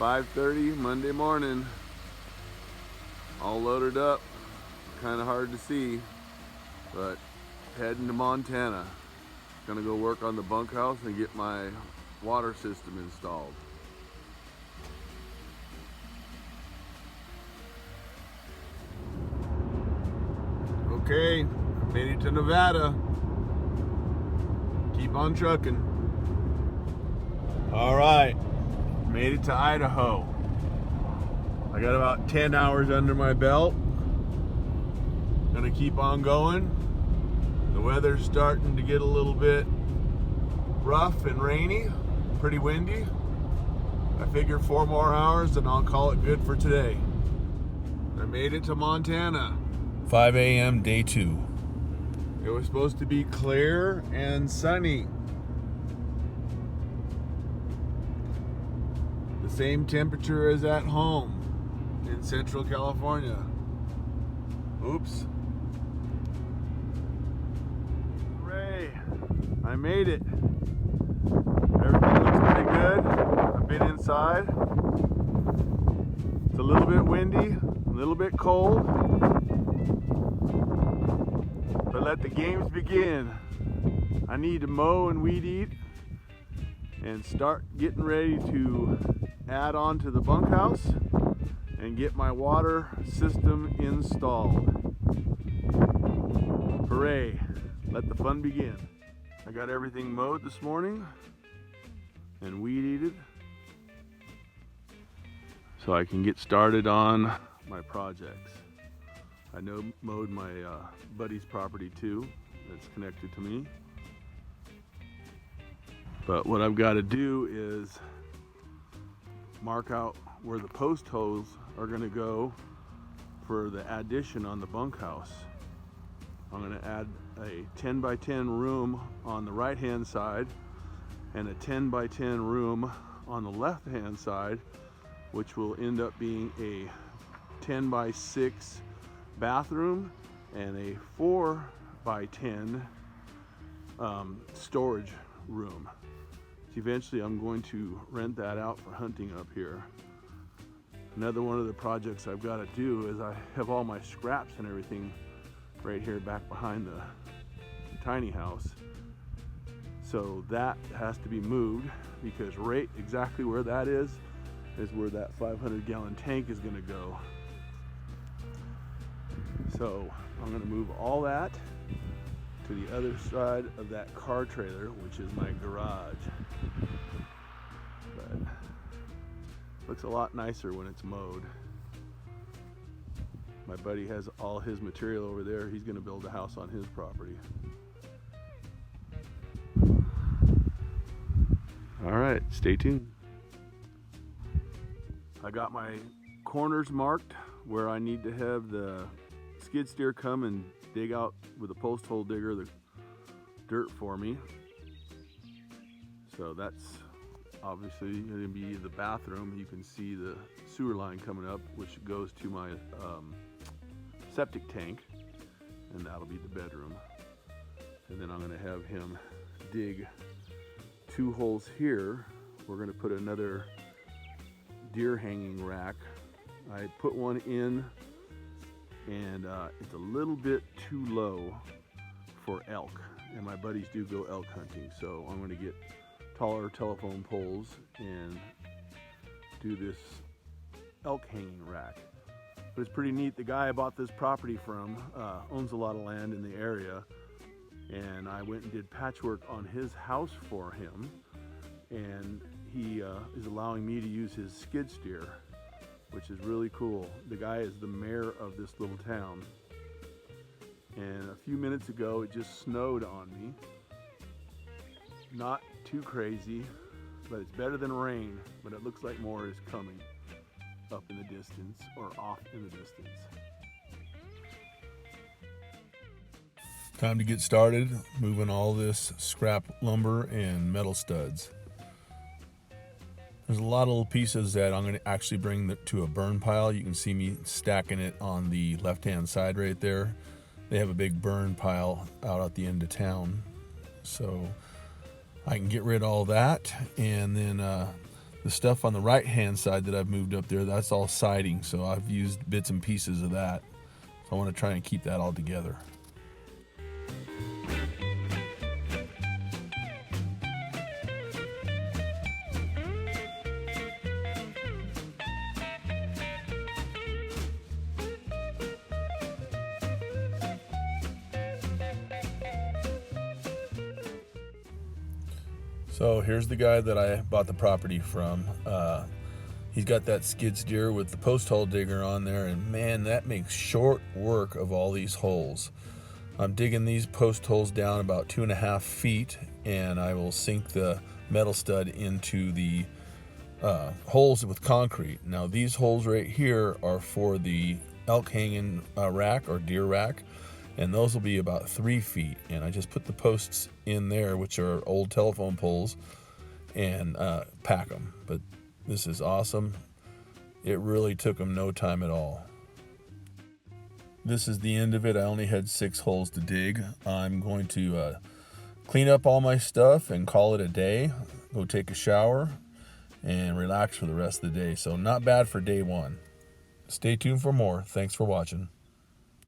5:30 Monday morning, all loaded up. Kind of hard to see, but heading to Montana. Gonna go work on the bunkhouse and get my water system installed. Okay, made it to Nevada. Keep on trucking. All right, made it to Idaho. I got about 10 hours under my belt. Gonna keep on going. The weather's starting to get a little bit rough and rainy, pretty windy. I figure 4 more hours and I'll call it good for today. I made it to Montana. 5 a.m. day 2. It was supposed to be clear and sunny. The same temperature as at home in Central California. Oops. Hooray! I made it. Everything looks pretty good. I've been inside. It's a little bit windy, a little bit cold. But let the games begin. I need to mow and weed eat and start getting ready to add on to the bunkhouse and get my water system installed. Hooray! Let the fun begin. I got everything mowed this morning and weed eated so I can get started on my projects. I mowed my buddy's property too, that's connected to me. But what I've got to do is mark out where the post holes are going to go for the addition on the bunkhouse. I'm going to add a 10 by 10 room on the right hand side and a 10 by 10 room on the left hand side, which will end up being a 10 by 6 bathroom and a 4 by 10 storage room. So eventually I'm going to rent that out for hunting up here. Another one of the projects I've got to do is I have all my scraps and everything right here back behind the tiny house. So that has to be moved because right exactly where that is where that 500-gallon tank is going to go. So I'm going to move all that to the other side of that car trailer, which is my garage. But looks a lot nicer when it's mowed. My buddy has all his material over there. He's going to build a house on his property. All right, stay tuned. I got my corners marked where I need to have the skid steer come and dig out with a post hole digger the dirt for me. So that's obviously going to be the bathroom. You can see the sewer line coming up, which goes to my septic tank, and that'll be the bedroom. And then I'm going to have him dig 2 holes here. We're going to put another deer hanging rack. I put one in and it's a little bit too low for elk, and my buddies do go elk hunting, so I'm going to get taller telephone poles and do this elk hanging rack. But it's pretty neat. The guy I bought this property from owns a lot of land in the area, and I went and did patchwork on his house for him, and he is allowing me to use his skid steer, which is really cool. The guy is the mayor of this little town, and a few minutes ago it just snowed on me. Not too crazy, but it's better than rain, but it looks like more is coming up in the distance or off in the distance. Time to get started moving all this scrap lumber and metal studs. There's a lot of little pieces that I'm going to actually bring to a burn pile. You can see me stacking it on the left-hand side right there. They have a big burn pile out at the end of town. So I can get rid of all that, and then The stuff on the right hand side that I've moved up there, that's all siding, so I've used bits and pieces of that. So I want to try and keep that all together. So here's the guy that I bought the property from. He's got that skid steer with the post hole digger on there, and man, that makes short work of all these holes. I'm digging these post holes down about 2.5 feet, and I will sink the metal stud into the holes with concrete. Now these holes right here are for the elk hanging rack or deer rack, and those will be about 3 feet. And I just put the posts in there, which are old telephone poles, and pack them. But this is awesome. It really took them no time at all. This is the end of it. I only had 6 holes to dig. I'm going to clean up all my stuff and call it a day. Go take a shower and relax for the rest of the day. So not bad for day 1. Stay tuned for more. Thanks for watching.